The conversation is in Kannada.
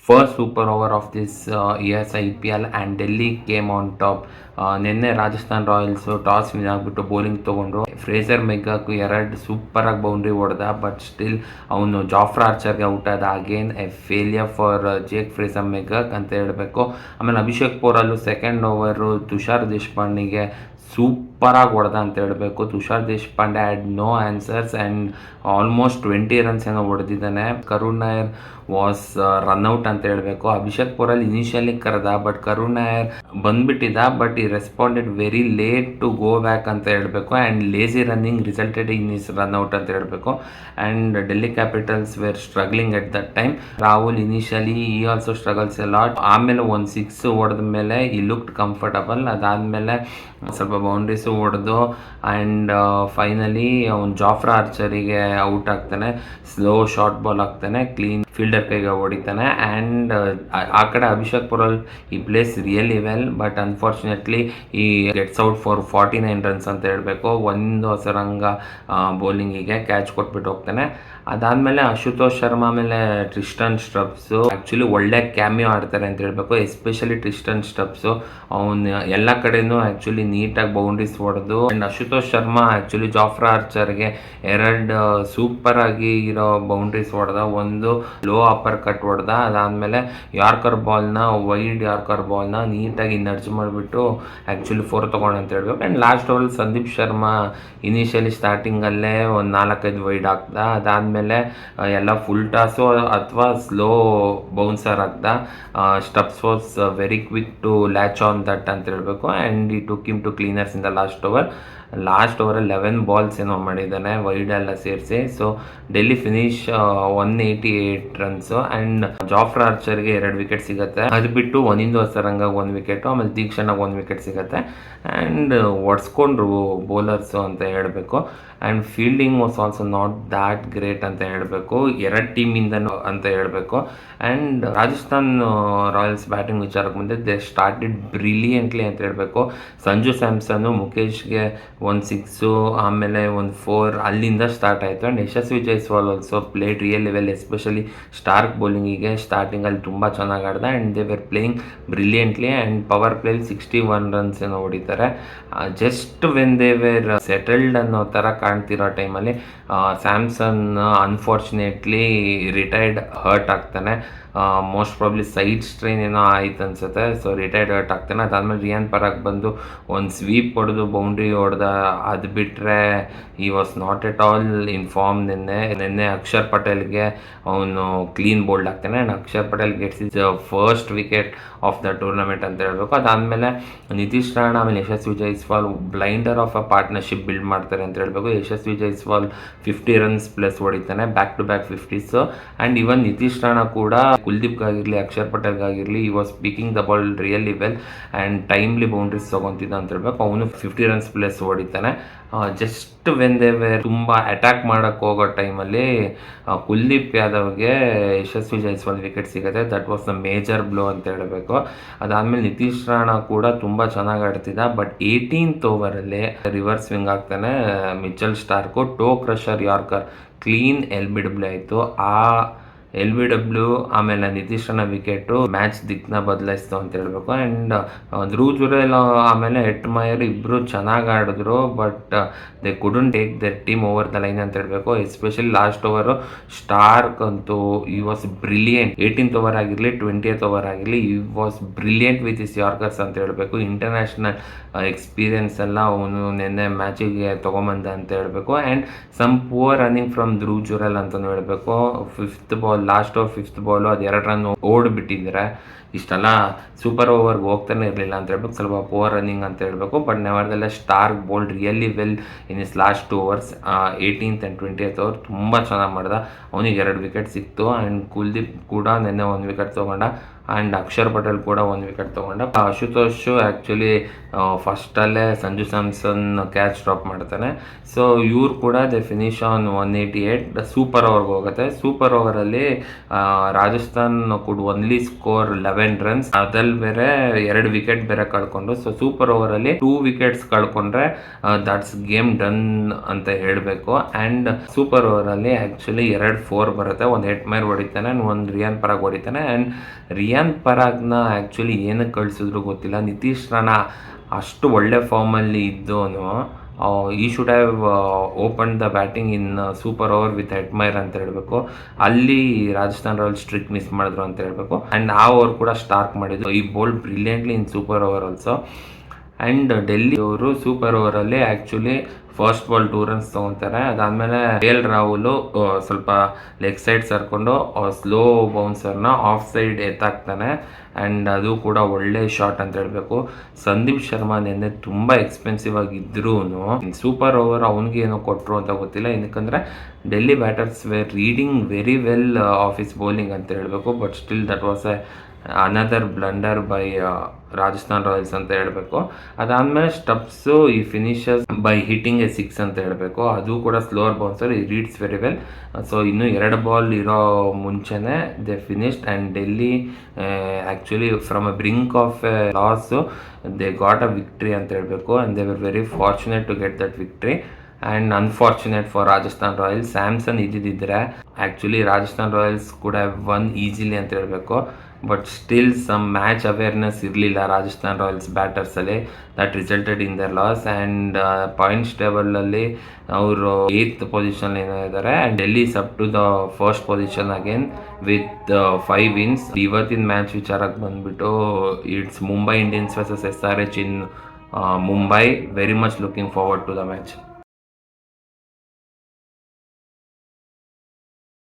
First super over of this years IPL and Delhi came on top. ನಿನ್ನೆ ರಾಜಸ್ಥಾನ್ ರಾಯಲ್ಸು ಟಾಸ್ ವಿನ್ ಆಗಿಬಿಟ್ಟು ಬೌಲಿಂಗ್ ತೊಗೊಂಡ್ರು. ಫ್ರೇಸರ್ ಮೆಗ್ಗಾಕು 2 ಸೂಪರಾಗಿ ಬೌಂಡ್ರಿ ಹೊಡೆದ, ಬಟ್ ಸ್ಟಿಲ್ ಅವನು ಜಾಫ್ರಾ ಆರ್ಚರ್ಗೆ ಔಟ್ ಆದ. Again a failure for Jake Fraser McGurk ಅಂತ ಹೇಳಬೇಕು. ಆಮೇಲೆ ಅಭಿಷೇಕ್ ಪೋರಲ್ಲು ಸೆಕೆಂಡ್ ಓವರು ತುಷಾರ್ ದೇಶಪಾಂಡೆಗೆ ಸೂಪರಾಗಿ ಹೊಡೆದ ಅಂತ ಹೇಳಬೇಕು. Tushar Deshpande had no answers and almost 20 runs ಏನೋ ಹೊಡೆದಿದ್ದಾನೆ. ಕರುಣ್ ನಾಯರ್ ವಾಸ್ ರನ್ಔಟ್ ಅಂತ ಹೇಳಬೇಕು. ಅಭಿಷೇಕ್ ಪೋರಲ್ ಇನಿಷಿಯಲಿ ಕರೆದ, ಬಟ್ ಕರುಣ್ ನಾಯರ್ ಬಂದ್ಬಿಟ್ಟಿದ್ದ, but he responded very late to go back ಅಂತ ಹೇಳಬೇಕು. And lazy running resulted in his run out ಅಂತ ಹೇಳಬೇಕು. And Delhi Capitals were struggling at that time. Rahul initially he also struggles a lot. ಆಮೇಲೆ ಒಂದು 6 ಹೊಡೆದ ಮೇಲೆ ಈ ಲುಕ್ಡ್ ಕಂಫರ್ಟಬಲ್. ಅದಾದಮೇಲೆ ಸ್ವಲ್ಪ ಬೌಂಡ್ರೀಸು ಹೊಡೆದು ಆ್ಯಂಡ್ ಫೈನಲಿ ಅವ್ನು ಜಾಫ್ರಾ ಆರ್ಚರಿಗೆ ಔಟ್ ಆಗ್ತಾನೆ. ಸ್ಲೋ ಶಾರ್ಟ್ ಬಾಲ್ ಆಗ್ತಾನೆ, ಕ್ಲೀನ್ ಫೀಲ್ಡರ್ ಕೈಗೆ ಹೊಡಿತಾನೆ. ಆ್ಯಂಡ್ ಆ ಕಡೆ ಅಭಿಷೇಕ್ ಪೋರಲ್ ಈ place really well, but unfortunately ಈ ಗೆಟ್ಸ್ ಔಟ್ ಫಾರ್ 49 ರನ್ಸ್ ಅಂತ ಹೇಳಬೇಕು. ಒಂದು ಹೊಸರಂಗ ಬೌಲಿಂಗಿಗೆ ಕ್ಯಾಚ್ ಕೊಟ್ಬಿಟ್ಟು ಹೋಗ್ತಾನೆ. ಅದಾದಮೇಲೆ ಅಶುತೋಷ್ ಶರ್ಮಾ ಮೇಲೆ ಟ್ರಿಸ್ಟನ್ ಸ್ಟಬ್ಸು ಆ್ಯಕ್ಚುಲಿ ಒಳ್ಳೆ ಕ್ಯಾಮಿಯೋ ಆಡ್ತಾರೆ ಅಂತ ಹೇಳಬೇಕು. ಎಸ್ಪೆಷಲಿ ಟ್ರಿಸ್ಟನ್ ಸ್ಟಬ್ಸು ಅವನು ಎಲ್ಲ ಕಡೆನೂ ಆ್ಯಕ್ಚುಲಿ ನೀಟಾಗಿ ಬೌಂಡ್ರೀಸ್ ಹೊಡೆದು. ಆ್ಯಂಡ್ ಅಶುತೋಷ್ ಶರ್ಮಾ ಆ್ಯಕ್ಚುಲಿ ಜಾಫ್ರಾ ಆರ್ಚರ್ಗೆ 2 ಸೂಪರಾಗಿ ಇರೋ ಬೌಂಡ್ರೀಸ್ ಹೊಡೆದ. ಒಂದು ಲೋ ಅಪ್ಪರ್ ಕಟ್ ಹೊಡೆದ, ಅದಾದಮೇಲೆ ಯಾರ್ಕರ್ ಬಾಲ್ನ ವೈಡ್ ಯಾರ್ಕರ್ ಬಾಲ್ನ ನೀಟಾಗಿ ನಡ್ಜ್ ಮಾಡಿಬಿಟ್ಟು ಆ್ಯಕ್ಚುಲಿ 4 ತೊಗೊಂಡು ಅಂತ ಹೇಳ್ಬೇಕು. And last over Sandeep Sharma initially ಸ್ಟಾರ್ಟಿಂಗಲ್ಲೇ ಒಂದು 4-5 ವೈಡ್ ಹಾಕ್ದ. ಅದಾದಮೇಲೆ ಎಲ್ಲ ಫುಲ್ ಟಾಸು ಅಥವಾ ಸ್ಲೋ ಬೌನ್ಸರ್ ಆಗ್ದ. Stubbs was very quick to latch on that ಅಂತ ಹೇಳಬೇಕು. ಆ್ಯಂಡ್ ಈ took him to cleaners in the last ಓವರಲ್ಲಿ 11 ಬಾಲ್ಸ್ ಏನೋ ಮಾಡಿದ್ದಾನೆ ವೈಡ್ ಎಲ್ಲ ಸೇರಿಸಿ. So Delhi finish 188 runs. And Jaffar ಆರ್ಚರ್ಗೆ 2 wicket ಸಿಗುತ್ತೆ. ಅದು ಬಿಟ್ಟು ವನಿಂದು ಹಸರಂಗ 1 ವಿಕೆಟು, ಆಮೇಲೆ ದೀಕ್ಷಾನಾಗ 1 ವಿಕೆಟ್ ಸಿಗುತ್ತೆ. ಆ್ಯಂಡ್ ಒಡ್ಸ್ಕೊಂಡ್ರು ಬೌಲರ್ಸು ಅಂತ ಹೇಳಬೇಕು. And fielding was also not that great ಅಂತ ಹೇಳಬೇಕು, 2 ಟೀಮಿಂದನೂ ಅಂತ ಹೇಳಬೇಕು. ಆ್ಯಂಡ್ ರಾಜಸ್ಥಾನ್ ರಾಯಲ್ಸ್ ಬ್ಯಾಟಿಂಗ್ ವಿಚಾರಕ್ಕೆ ಬಂದರೆ ದೇ ಸ್ಟಾರ್ಟೆಡ್ ಬ್ರಿಲಿಯಂಟ್ಲಿ ಅಂತ ಹೇಳಬೇಕು. ಸಂಜು ಸ್ಯಾಮ್ಸನ್ನು ಮುಖೇಶ್ಗೆ 1 6, ಆಮೇಲೆ 1 4 ಅಲ್ಲಿಂದ ಸ್ಟಾರ್ಟ್ ಆಯಿತು. And Yashasvi Jaiswal also played really well, especially Starc ಬೌಲಿಂಗಿಗೆ ಸ್ಟಾರ್ಟಿಂಗಲ್ಲಿ ತುಂಬ ಚೆನ್ನಾಗಿ ಆಡ್ದ. And they were playing brilliantly. And power ಪ್ಲೇಲಿ 61 ರನ್ಸ್ ಏನೋ ಹೊಡಿತಾರೆ. Just when they were settled ಅನ್ನೋ ಥರ ಕಾಣ್ತಿರೋ ಟೈಮಲ್ಲಿ ಸ್ಯಾಮ್ಸನ್ ಅನ್ಫಾರ್ಚುನೇಟ್ಲಿ ರಿಟೈರ್ಡ್ ಹರ್ಟ್ ಆಗ್ತಾನೆ. ಮೋಸ್ಟ್ ಪ್ರಾಬ್ಲಿ ಸೈಡ್ ಸ್ಟ್ರೈನ್ ಏನೋ ಆಯ್ತು ಅನ್ಸುತ್ತೆ. ಸೊ ರಿಟೈರ್ಡ್ ಹರ್ಟ್ ಆಗ್ತಾನೆ. ಅದಾದಮೇಲೆ ರಿಯಾನ್ ಪರಾಗ್ ಬಂದು ಒಂದು ಸ್ವೀಪ್ ಹೊಡೆದು ಬೌಂಡ್ರಿ ಹೊಡೆದ. ಅದು ಬಿಟ್ಟರೆ ಈ was not at all in form. ನಿನ್ನೆ ಅಕ್ಷರ್ ಪಟೇಲ್ಗೆ ಅವನು ಕ್ಲೀನ್ ಬೋಲ್ಡ್ ಆಗ್ತಾನೆ. And Akshar Patel gets his first wicket of the tournament ಅಂತ ಹೇಳಬೇಕು. ಅದಾದಮೇಲೆ ನಿತೀಶ್ ರಾಣಾ ಆಮೇಲೆ Yashasvi Jaiswal blinder of a partnership build ಮಾಡ್ತಾರೆ ಅಂತ ಹೇಳಬೇಕು. ಯಶಸ್ವಿ ಜೈಸ್ವಾಲ್ 50 ರನ್ಸ್ ಪ್ಲಸ್ ಹೊಡಿತಾನೆ, back to back 50s. And even Nitish Rana ಕೂಡ ಕುಲ್ದೀಪ್ಗಾಗಿರಲಿ ಅಕ್ಷರ್ ಪಟೇಲ್ಗಾಗಿರಲಿ ಈ was speaking the ball really well and timely boundaries ತೊಗೊತಿದ್ದ ಅಂತ ಹೇಳ್ಬೇಕು. ಅವನು 50 ರನ್ಸ್ ಪ್ಲಸ್ ಹೊಡಿತಾನೆ. ಜಸ್ಟ್ ವೆನ್ ದೇ ವೇರ್ ತುಂಬ ಅಟ್ಯಾಕ್ ಮಾಡೋಕ್ಕೆ ಹೋಗೋ ಟೈಮಲ್ಲಿ ಕುಲ್ದೀಪ್ ಯಾದವ್ಗೆ ಯಶಸ್ವಿ ಜೈಸ್ವಾಲ್ ವಿಕೆಟ್ ಸಿಗುತ್ತೆ. That was the major blow ಅಂತ ಹೇಳಬೇಕು. ಅದಾದಮೇಲೆ ನಿತೀಶ್ ರಾಣಾ ಕೂಡ ತುಂಬ ಚೆನ್ನಾಗಿ ಆಡ್ತಿದ್ದ, ಬಟ್ 18th ಓವರಲ್ಲಿ ರಿವರ್ಸ್ ಸ್ವಿಂಗ್ ಆಗ್ತಾನೆ Mitchell Starc. Toe crusher yorker clean LBW ಆಯಿತು. ಆ LBW ಆಮೇಲೆ ನಿತೀಶ್ ರಾಣಾ ವಿಕೆಟು ಮ್ಯಾಚ್ ದಿಕ್ಕನ್ನ ಬದಲಾಯಿಸ್ತು ಅಂತ ಹೇಳಬೇಕು. ಆ್ಯಂಡ್ ಧ್ರುವ್ ಜುರೇಲ್ ಆಮೇಲೆ ಹೆಟ್ಮೈರ್ ಇಬ್ಬರು ಚೆನ್ನಾಗಿ ಆಡಿದ್ರು, but they couldn't take their team over the line ಅಂತ ಹೇಳಬೇಕು. ಎಸ್ಪೆಷಲಿ ಲಾಸ್ಟ್ ಓವರು ಸ್ಟಾರ್ಕ್ ಅಂತೂ ಈ ವಾಸ್ ಬ್ರಿಲಿಯಂಟ್. 18th ಓವರ್ ಆಗಿರಲಿ 20th ಓವರ್ ಆಗಿರಲಿ ಈ was brilliant with is yorkers ಅಂತ ಹೇಳಬೇಕು. ಇಂಟರ್ನ್ಯಾಷನಲ್ ಎಕ್ಸ್ಪೀರಿಯನ್ಸ್ ಎಲ್ಲ ಅವನು ನಿನ್ನೆ ಮ್ಯಾಚಿಗೆ ತೊಗೊಂಬಂದ ಅಂತ ಹೇಳಬೇಕು. And some poor running from Dhruv Jurel ಅಂತಲೂ ಹೇಳಬೇಕು. 5th ball last over 5th Balu ಅದು 2 ರನ್ ಓಡಿಬಿಟ್ಟಿದ್ದಾರೆ. ಇಷ್ಟೆಲ್ಲ ಸೂಪರ್ ಓವರ್ಗೆ ಹೋಗ್ತಾನೆ ಇರಲಿಲ್ಲ ಅಂತ ಹೇಳ್ಬೇಕು. ಸ್ವಲ್ಪ ಪವರ್ ರನ್ನಿಂಗ್ ಅಂತ ಹೇಳಬೇಕು. But nevertheless Starc bowled really well in his last 2 overs. 18th and 20th over ತುಂಬ ಚೆನ್ನಾಗಿ ಮಾಡ್ದ. ಅವನಿಗೆ 2 ವಿಕೆಟ್ ಸಿಕ್ತು. ಆ್ಯಂಡ್ ಕುಲ್ದೀಪ್ ಕೂಡ ನಿನ್ನೆ 1 ವಿಕೆಟ್ ತೊಗೊಂಡ. ಆ್ಯಂಡ್ ಅಕ್ಷರ್ ಪಟೇಲ್ ಕೂಡ 1 ವಿಕೆಟ್ ತೊಗೊಂಡ. ಅಶುತೋಷ್ ಆ್ಯಕ್ಚುಲಿ ಫಸ್ಟಲ್ಲೇ ಸಂಜು ಸ್ಯಾಮ್ಸನ್ ಕ್ಯಾಚ್ ಡ್ರಾಪ್ ಮಾಡ್ತಾನೆ. ಸೊ ಇವ್ರು ಕೂಡ ದೆ ಫಿನಿಶ್ ಆನ್ 188. ಸೂಪರ್ ಓವರ್ಗೆ ಹೋಗುತ್ತೆ. ಸೂಪರ್ ಓವರಲ್ಲಿ Rajasthan could only score 11 runs. ಅದ್ರಲ್ಲಿ ಬೇರೆ 2 ವಿಕೆಟ್ ಬೇರೆ ಕಳ್ಕೊಂಡು. ಸೊ ಸೂಪರ್ ಓವರಲ್ಲಿ 2 ವಿಕೆಟ್ಸ್ ಕಳ್ಕೊಂಡ್ರೆ ದಟ್ಸ್ ಗೇಮ್ ಡನ್ ಅಂತ ಹೇಳಬೇಕು. ಆ್ಯಂಡ್ ಸೂಪರ್ ಓವರಲ್ಲಿ ಆ್ಯಕ್ಚುಲಿ 2 4 ಬರುತ್ತೆ. ಒಂದು ಹೆಟ್ಮೇರ್ ಹೊಡಿತಾನೆ, ಒಂದು ರಿಯಾನ್ ಪರಾಗ್ ಹೊಡಿತಾನೆ. ಆ್ಯಂಡ್ ರಿಯಾನ್ ಪರಾಗ್ನ ಆ್ಯಕ್ಚುಲಿ ಏನಕ್ಕೆ ಕಳಿಸಿದ್ರು ಗೊತ್ತಿಲ್ಲ. ನಿತೀಶ್ ರಾಣಾ ಅಷ್ಟು ಒಳ್ಳೆ ಫಾರ್ಮಲ್ಲಿ ಇದ್ದವನು ಈ should have open the batting in super over with Hetmyer ಅಂತ ಹೇಳಬೇಕು. ಅಲ್ಲಿ ರಾಜಸ್ಥಾನ್ ರಾಯಲ್ಸ್ ಟ್ರಿಕ್ ಮಿಸ್ ಮಾಡಿದ್ರು ಅಂತ ಹೇಳಬೇಕು. ಆ್ಯಂಡ್ ಆ ಓವರ್ ಕೂಡ ಸ್ಟಾರ್ಕ್ ಮಾಡಿದ್ರು. ಈ bowled brilliantly in super over also. And Delhi ಅವರು ಸೂಪರ್ ಓವರಲ್ಲಿ ಆ್ಯಕ್ಚುಲಿ ಫಸ್ಟ್ ಬಾಲ್ 2 ರನ್ಸ್ ತೊಗೊತಾರೆ. ಅದಾದಮೇಲೆ KL ರಾಹುಲ್ ಸ್ವಲ್ಪ ಲೆಗ್ ಸೈಡ್ ಸರ್ಕೊಂಡು ಸ್ಲೋ ಬೌನ್ಸರ್ನ ಆಫ್ ಸೈಡ್ ಎತ್ತಾಕ್ತಾನೆ. ಆ್ಯಂಡ್ ಅದು ಕೂಡ ಒಳ್ಳೆ ಶಾಟ್ ಅಂತ ಹೇಳಬೇಕು. ಸಂದೀಪ್ ಶರ್ಮಾ ನೆನ್ನೆ ತುಂಬ ಎಕ್ಸ್ಪೆನ್ಸಿವ್ ಆಗಿದ್ರೂ ಸೂಪರ್ ಓವರ್ ಅವನಿಗೆ ಏನೋ ಕೊಟ್ಟರು ಅಂತ ಗೊತ್ತಿಲ್ಲ. ಏನಕ್ಕಂದರೆ Delhi batters were reading very well of his bowling ಅಂತ ಹೇಳಬೇಕು. But still that was another blunder by Rajasthan Royals ಅಂತ ಹೇಳಬೇಕು. ಅದಾದಮೇಲೆ ಸ್ಟಬ್ಸು ಈ ಫಿನಿಷರ್ಸ್ ಬೈ ಹಿಟ್ಟಿಂಗ್ ಎ 6 ಅಂತ ಹೇಳಬೇಕು. ಅದು ಕೂಡ ಸ್ಲೋವರ್ ಬೌನ್ಸರ್, ಈ ರೀಡ್ಸ್ ವೆರಿ ವೆಲ್. ಸೊ ಇನ್ನೂ 2 ಬಾಲ್ ಇರೋ ಮುಂಚೆನೇ they finished. And Delhi actually from a brink of a loss they got a victory ಅಂತ ಹೇಳಬೇಕು. And they were very fortunate to get that victory. And unfortunate for Rajasthan Royals. Samson ಇದ್ದಿದ್ದರೆ ಆ್ಯಕ್ಚುಲಿ ರಾಜಸ್ಥಾನ್ ರಾಯಲ್ಸ್ ಕೂಡ ಒನ್ ಈಸಿಲಿ ಅಂತ ಹೇಳಬೇಕು. But still some match awareness ಇರಲಿಲ್ಲ ರಾಜಸ್ಥಾನ್ ರಾಯಲ್ಸ್ ಬ್ಯಾಟರ್ಸಲ್ಲಿ. That resulted in there loss. And points ಟೇಬಲಲ್ಲಿ ಅವರು 8th ಪೊಸಿಷನ್ ಏನೋ ಇದ್ದಾರೆ. And Delhi up to the first position again with 5 wins. ಇವತ್ತಿನ ಮ್ಯಾಚ್ ವಿಚಾರಕ್ಕೆ ಬಂದುಬಿಟ್ಟು it's Mumbai Indians versus SRH in Mumbai. Very much looking forward to the match.